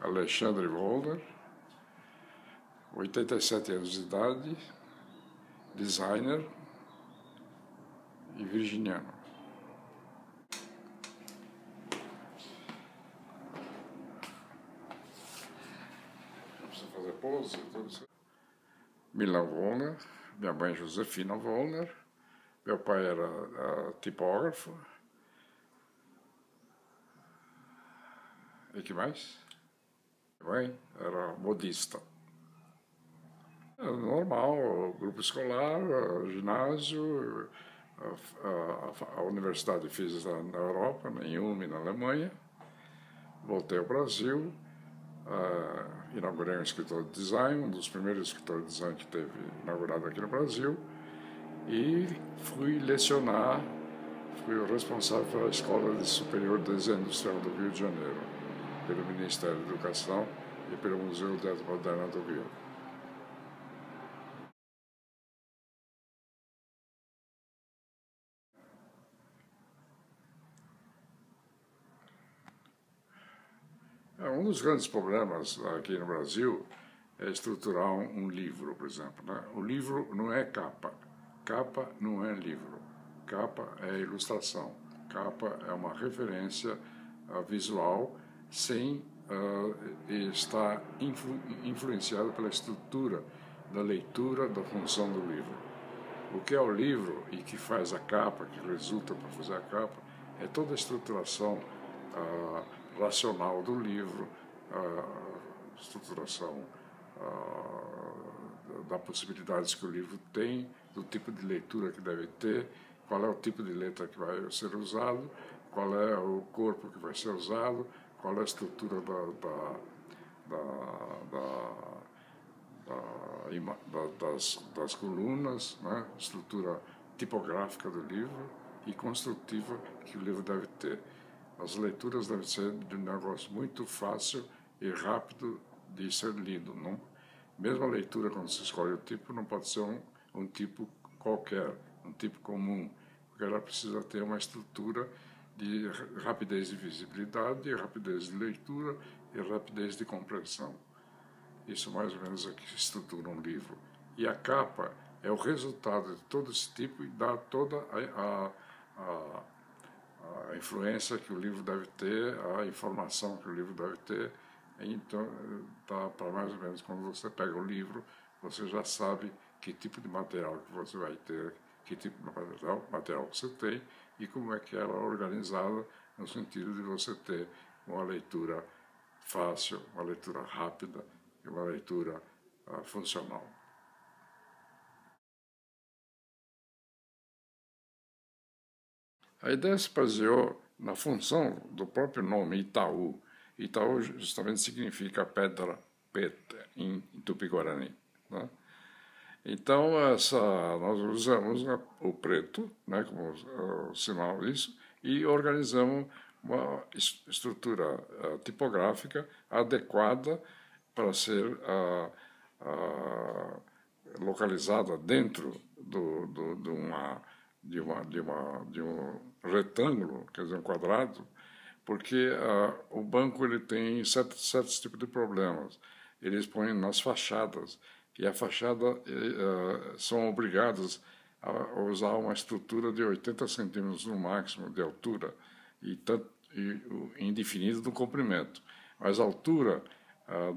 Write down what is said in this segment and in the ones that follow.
Alexandre Wollner, 87 anos de idade, designer e virginiano. Precisa fazer pose, tudo isso. Milan Wollner, minha mãe Josefina Wollner, meu pai era tipógrafo. E que mais? Minha mãe era modista. Era normal, grupo escolar, ginásio, a universidade fiz na Europa, em Ulm, na Alemanha. Voltei ao Brasil, inaugurei um escritório de design, um dos primeiros escritórios de design que teve inaugurado aqui no Brasil, e fui lecionar, fui o responsável pela Escola de Superior de Desenho Industrial do Rio de Janeiro, pelo Ministério da Educação e pelo Museu de Arte Moderna do Rio. Um dos grandes problemas aqui no Brasil é estruturar um livro, por exemplo, né? O livro não é capa, capa não é livro, capa é ilustração, capa é uma referência visual sem estar influenciada pela estrutura da leitura da função do livro. O que é o livro e que faz a capa, que resulta para fazer a capa, é toda a estruturação racional do livro, a estruturação das possibilidades que o livro tem, do tipo de leitura que deve ter, qual é o tipo de letra que vai ser usado, qual é o corpo que vai ser usado, qual é a estrutura das colunas, né? Estrutura tipográfica do livro e construtiva que o livro deve ter. As leituras devem ser de um negócio muito fácil e rápido de ser lido. Não? Mesmo a leitura, quando se escolhe o tipo, não pode ser um tipo qualquer, um tipo comum, porque ela precisa ter uma estrutura de rapidez de visibilidade, rapidez de leitura e rapidez de compreensão. Isso mais ou menos é que estrutura um livro. E a capa é o resultado de todo esse tipo e dá toda a influência que o livro deve ter, a informação que o livro deve ter. Então, dá para mais ou menos, quando você pega o livro, você já sabe que tipo de material que você vai ter, que tipo de material você tem e como é que ela é organizada no sentido de você ter uma leitura fácil, uma leitura rápida e uma leitura funcional. A ideia se baseou na função do próprio nome Itaú. Itaú justamente significa pedra preta em Tupi-Guarani. Né? Então, nós usamos o preto, né, como sinal disso, e organizamos uma estrutura tipográfica adequada para ser localizada dentro de um retângulo, quer dizer, um quadrado, porque o banco ele tem certos tipos de problemas. Eles põem nas fachadas, e a fachada são obrigados a usar uma estrutura de 80 centímetros no máximo de altura e indefinido do comprimento. Mas a altura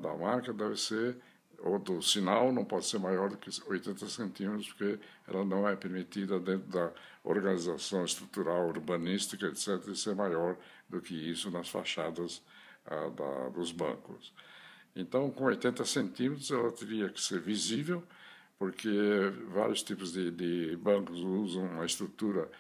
da marca deve ser, ou do sinal, não pode ser maior do que 80 centímetros, porque ela não é permitida dentro da organização estrutural, urbanística, etc., de ser maior do que isso nas fachadas dos bancos. Então, com 80 centímetros, ela teria que ser visível, porque vários tipos de bancos usam uma estrutura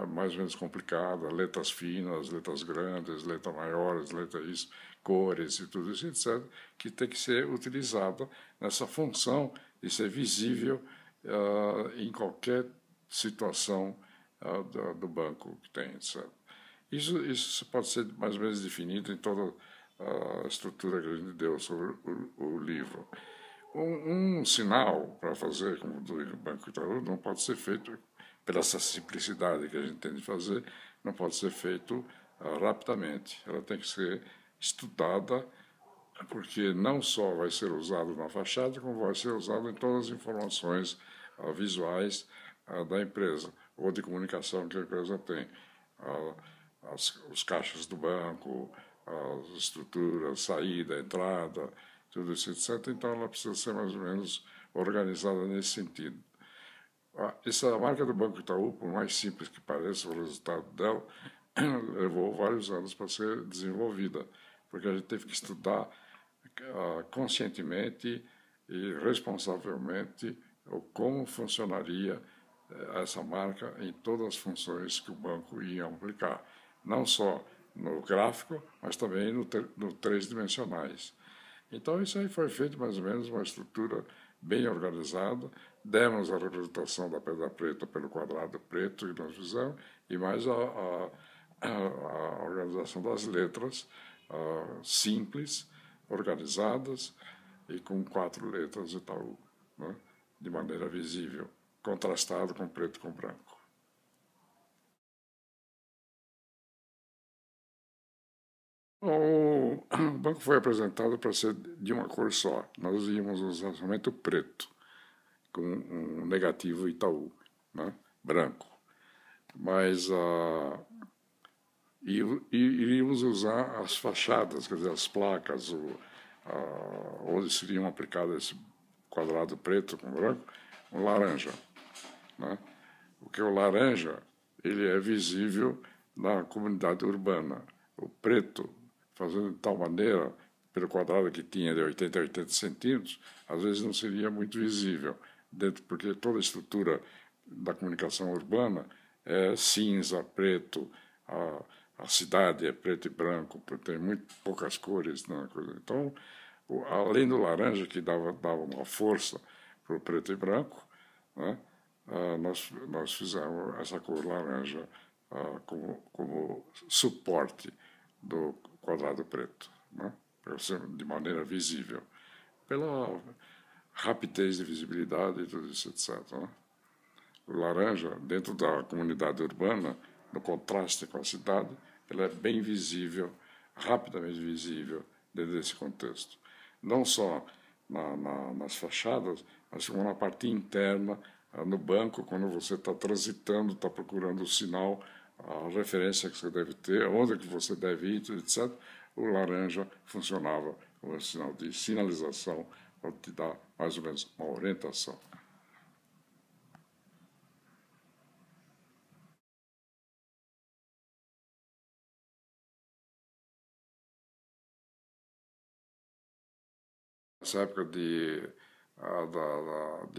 mais ou menos complicada, letras finas, letras grandes, letras maiores, letras isso, cores e tudo isso, etc., que tem que ser utilizada nessa função de ser visível em qualquer situação do banco que tem, etc. Isso pode ser mais ou menos definido em toda a estrutura que a gente deu sobre o livro. Um sinal para fazer, como do Banco Itaú, não pode ser feito pela essa simplicidade que a gente tem de fazer, não pode ser feito rapidamente. Ela tem que ser estudada, porque não só vai ser usado na fachada, como vai ser usado em todas as informações visuais da empresa, ou de comunicação que a empresa tem. Os caixas do banco, as estruturas, saída, entrada, tudo isso, etc. Então, ela precisa ser mais ou menos organizada nesse sentido. Essa marca do Banco Itaú, por mais simples que pareça o resultado dela, levou vários anos para ser desenvolvida, porque a gente teve que estudar conscientemente e responsavelmente como funcionaria essa marca em todas as funções que o banco ia aplicar, não só no gráfico, mas também no três dimensionais. Então, isso aí foi feito mais ou menos uma estrutura bem organizada. Demos a representação da pedra preta pelo quadrado preto que nós fizemos, e mais a organização das letras simples, organizadas e com 4 letras Itaú, né, de maneira visível, contrastado com preto e com branco. O banco foi apresentado para ser de uma cor só. Nós íamos usar somente o preto, com um negativo Itaú, né, branco. Mas iríamos usar as fachadas, quer dizer, as placas, onde seriam aplicados esse quadrado preto com branco, um laranja. Né? Porque o laranja ele é visível na comunidade urbana. O preto, fazendo de tal maneira, pelo quadrado que tinha de 80 a 80 centímetros, às vezes não seria muito visível, porque toda a estrutura da comunicação urbana é cinza, preto, a cidade é preto e branco, tem muito poucas cores. Né? Então, além do laranja, que dava uma força para o preto e branco, né? Nós fizemos essa cor laranja como suporte do quadrado preto, né? De maneira visível, pela rapidez de visibilidade e tudo isso, etc. Né? O laranja, dentro da comunidade urbana, no contraste com a cidade, ele é bem visível, rapidamente visível dentro desse contexto. Não só nas fachadas, mas como na parte interna, no banco, quando você está transitando, está procurando o sinal, a referência que você deve ter, onde que você deve ir, etc., o laranja funcionava como sinal de sinalização para te dar mais ou menos uma orientação. Nessa época de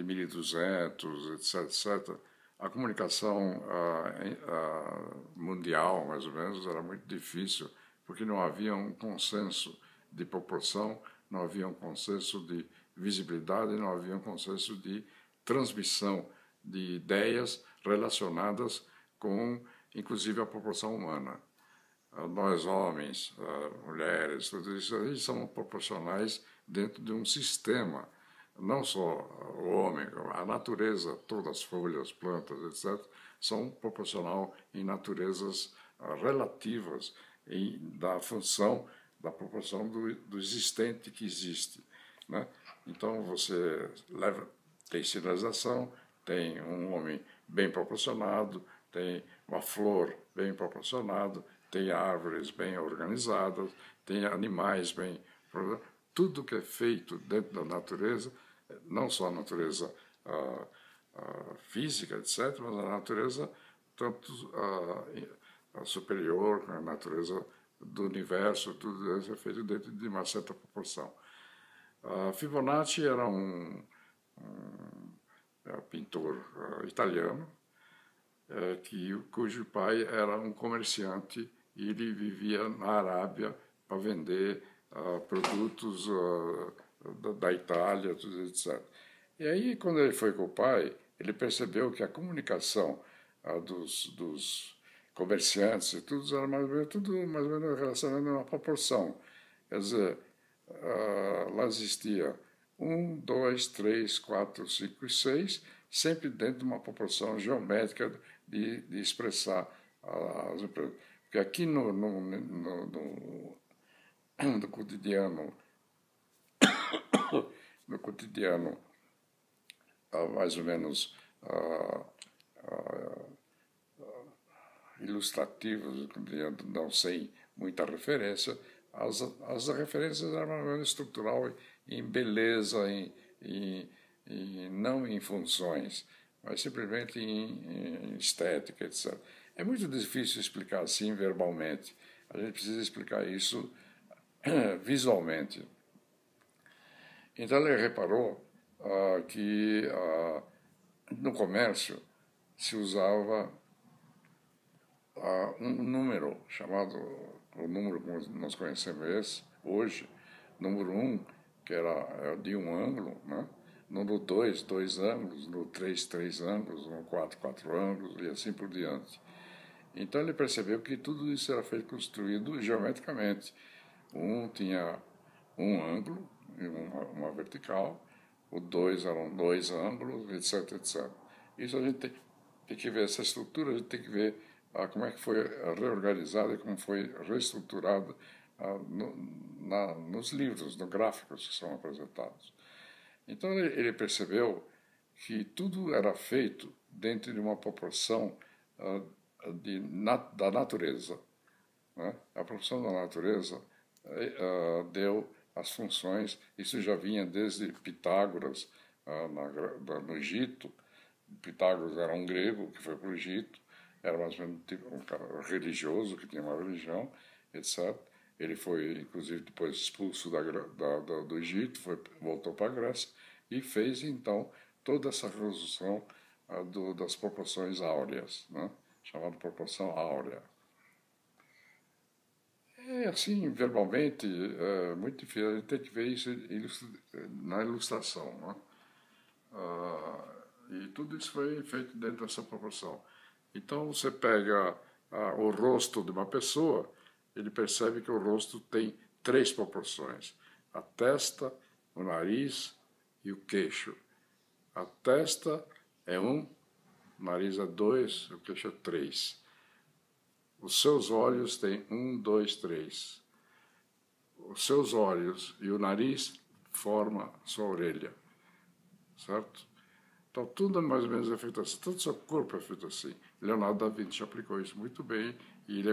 1200, etc., a comunicação mundial, mais ou menos, era muito difícil, porque não havia um consenso de proporção, não havia um consenso de visibilidade, não havia um consenso de transmissão de ideias relacionadas com, inclusive, a proporção humana. Nós, homens, mulheres, tudo isso aí são proporcionais dentro de um sistema. Não só o homem, a natureza, todas as folhas, plantas, etc., são proporcional em naturezas relativas da função, da proporção do existente que existe. Né? Então, você tem sinalização, tem um homem bem proporcionado, tem uma flor bem proporcionada, tem árvores bem organizadas, tem animais bem... Tudo que é feito dentro da natureza, não só a natureza física, etc., mas a natureza tanto superior, a natureza do universo, tudo isso é feito dentro de uma certa proporção. Fibonacci era um pintor italiano, cujo pai era um comerciante e ele vivia na Arábia para vender produtos da Itália, etc. E aí, quando ele foi com o pai, ele percebeu que a comunicação dos comerciantes e tudo era tudo mais ou menos relacionado a uma proporção. Quer dizer, lá existia 1, 2, 3, 4, 5 e 6, sempre dentro de uma proporção geométrica de expressar as empresas. Porque aqui do cotidiano, no cotidiano mais ou menos ilustrativos, não sem muita referência, as referências eram mais ou menos estrutural em beleza, não em funções, mas simplesmente em estética, etc. É muito difícil explicar assim verbalmente. A gente precisa explicar isso visualmente. Então ele reparou que no comércio se usava um número chamado, o número como nós conhecemos esse, hoje, número 1, que era de um ângulo, né? Número 2, 2 ângulos, número 3, 3 ângulos, número 4, 4 ângulos e assim por diante. Então ele percebeu que tudo isso era feito construído geometricamente. Um tinha um ângulo, uma vertical, o 2 eram 2 ângulos, etc, etc. Isso a gente tem que ver, essa estrutura, a gente tem que ver como é que foi reorganizada e como foi reestruturada nos livros, nos gráficos que são apresentados. Então ele percebeu que tudo era feito dentro de uma proporção da natureza. Né? A proporção da natureza deu as funções, isso já vinha desde Pitágoras no Egito. Pitágoras era um grego que foi para o Egito, era mais ou menos um cara religioso, que tinha uma religião, etc. Ele foi, inclusive, depois expulso do Egito, voltou para a Grécia e fez, então, toda essa resolução das proporções áureas, né? Chamada proporção áurea. É assim, verbalmente, muito difícil. A gente tem que ver isso na ilustração, né? E tudo isso foi feito dentro dessa proporção. Então, você pega o rosto de uma pessoa, ele percebe que o rosto tem 3 proporções: a testa, o nariz e o queixo. A testa é 1, o nariz é 2, o queixo é 3. Os seus olhos têm 1, 2, 3. Os seus olhos e o nariz formam a sua orelha, certo? Então, tudo é mais ou menos é feito assim, todo o seu corpo é feito assim. Leonardo da Vinci aplicou isso muito bem e ele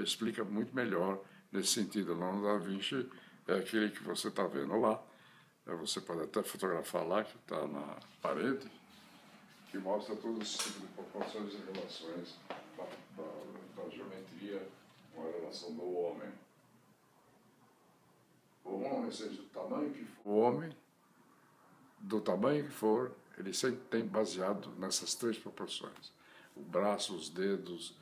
explica muito melhor nesse sentido. Leonardo da Vinci é aquele que você está vendo lá, você pode até fotografar lá, que está na parede, que mostra todo esse tipo de proporções e relações da geometria com a relação do homem. O homem, seja do tamanho que for, o homem, do tamanho que for, ele sempre tem baseado nessas 3 proporções. O braço, os dedos,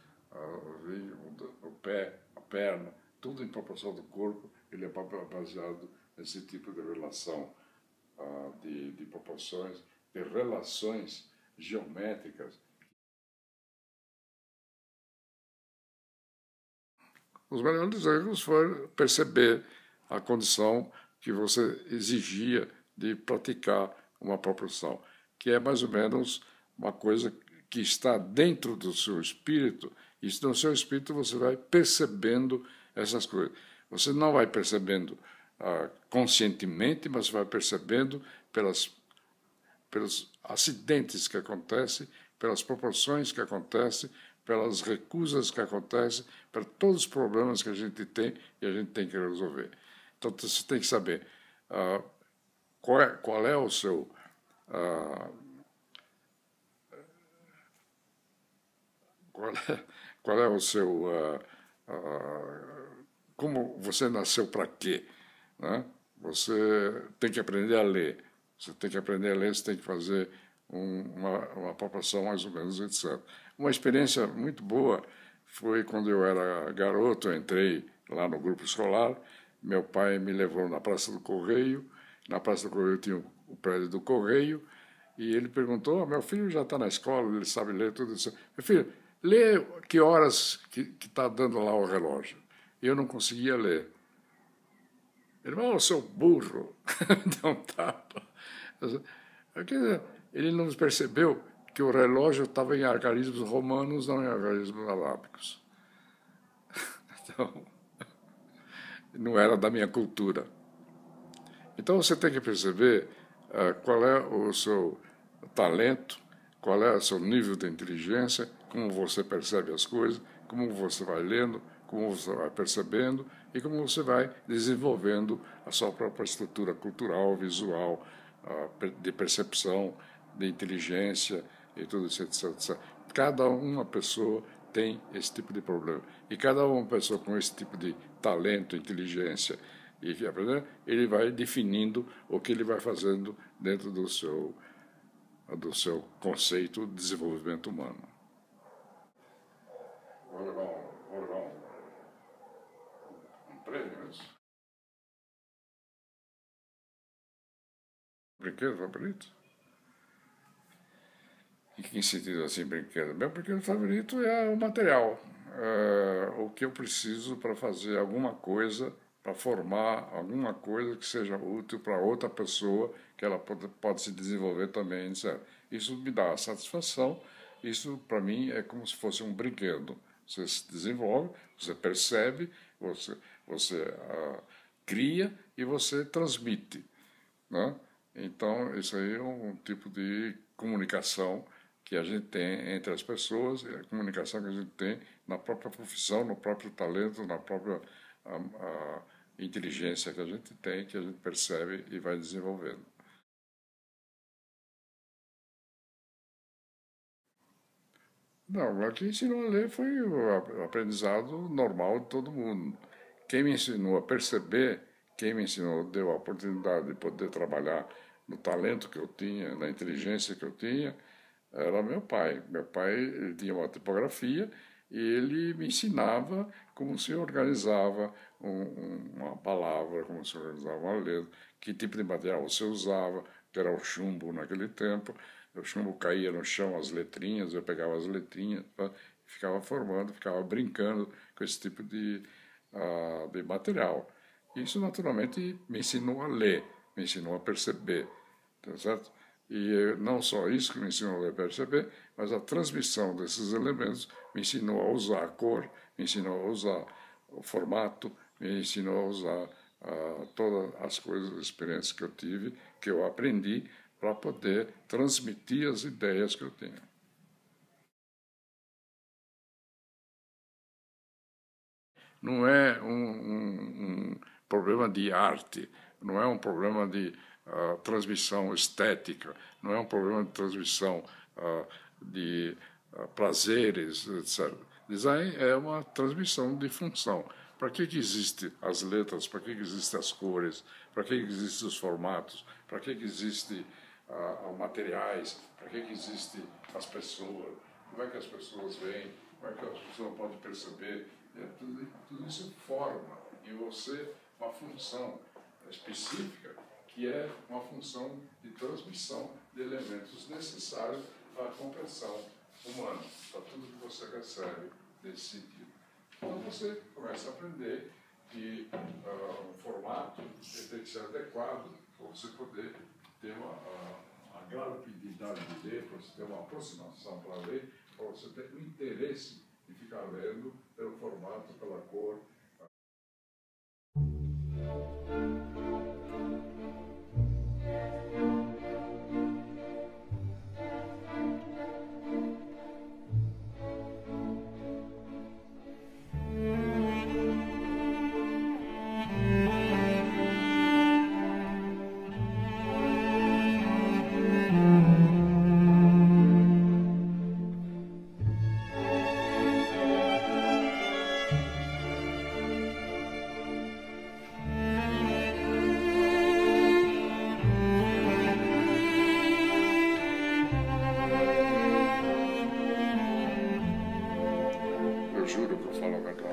o pé, a perna, tudo em proporção do corpo, ele é baseado nesse tipo de relação de proporções, de relações geométricas. Os melhores erros foram perceber a condição que você exigia de praticar uma proporção, que é mais ou menos uma coisa que está dentro do seu espírito, e no seu espírito você vai percebendo essas coisas. Você não vai percebendo conscientemente, mas vai percebendo pelos acidentes que acontecem, pelas proporções que acontecem, pelas recusas que acontecem, por todos os problemas que a gente tem e a gente tem que resolver. Então, você tem que saber qual é o seu qual é o seu como você nasceu para quê, né? Você tem que aprender a ler. Você tem que aprender a ler, você tem que fazer uma proporção mais ou menos, etc. Uma experiência muito boa foi quando eu era garoto, eu entrei lá no grupo escolar, meu pai me levou na Praça do Correio, na Praça do Correio tinha o prédio do Correio, e ele perguntou, meu filho já está na escola, ele sabe ler tudo isso. Meu filho, lê que horas que está dando lá o relógio. Eu não conseguia ler. Ele falou, seu burro, deu um tapa. Ele não percebeu que o relógio estava em algarismos romanos, não em algarismos arábicos. não era da minha cultura. Então você tem que perceber qual é o seu talento, qual é o seu nível de inteligência, como você percebe as coisas, como você vai lendo, como você vai percebendo e como você vai desenvolvendo a sua própria estrutura cultural, visual, de percepção, de inteligência e tudo isso, etc. Cada uma pessoa tem esse tipo de problema. E cada uma pessoa com esse tipo de talento, inteligência, e ele vai definindo o que ele vai fazendo dentro do seu conceito de desenvolvimento humano. Vou levar um prêmio, isso? Brinquedo favorito? Em que sentido assim, brinquedo? Meu brinquedo favorito é o material. O que eu preciso para fazer alguma coisa, para formar alguma coisa que seja útil para outra pessoa, que ela pode se desenvolver também, etc. Isso me dá satisfação. Isso, para mim, é como se fosse um brinquedo. Você se desenvolve, você percebe, você cria e você transmite, né? Então, isso aí é um tipo de comunicação que a gente tem entre as pessoas, a comunicação que a gente tem na própria profissão, no próprio talento, na própria inteligência que a gente tem, que a gente percebe e vai desenvolvendo. Não, o que ensinou a ler foi o aprendizado normal de todo mundo. Quem me ensinou a perceber, quem me ensinou, deu a oportunidade de poder trabalhar no talento que eu tinha, na inteligência que eu tinha, era meu pai. Meu pai, ele tinha uma tipografia e ele me ensinava como se organizava uma palavra, como se organizava uma letra, que tipo de material você usava, que era o chumbo naquele tempo. O chumbo caía no chão, as letrinhas, eu pegava as letrinhas, ficava formando, ficava brincando com esse tipo de material. Isso, naturalmente, me ensinou a ler, me ensinou a perceber, tá certo? E não só isso que me ensinou a perceber, mas a transmissão desses elementos me ensinou a usar a cor, me ensinou a usar o formato, me ensinou a usar todas as coisas, as experiências que eu tive, que eu aprendi para poder transmitir as ideias que eu tinha. Não é um problema de arte, não é um problema de transmissão estética, não é um problema de transmissão de prazeres, etc. Design é uma transmissão de função. Para que existem as letras? Para que existem as cores? Para que existem os formatos? Para que existem materiais? Para que existem as pessoas? Como é que as pessoas veem? Como é que as pessoas podem perceber? Tudo isso forma em você uma função específica, que é uma função de transmissão de elementos necessários para a compreensão humana, para tudo que você recebe nesse sentido. Então você começa a aprender que um formato tem que ser adequado para você poder ter uma rapididade de ler, para você ter uma aproximação para ler, para você ter um interesse em ficar lendo pelo formato, pela cor. Eu juro que eu falo a verdade.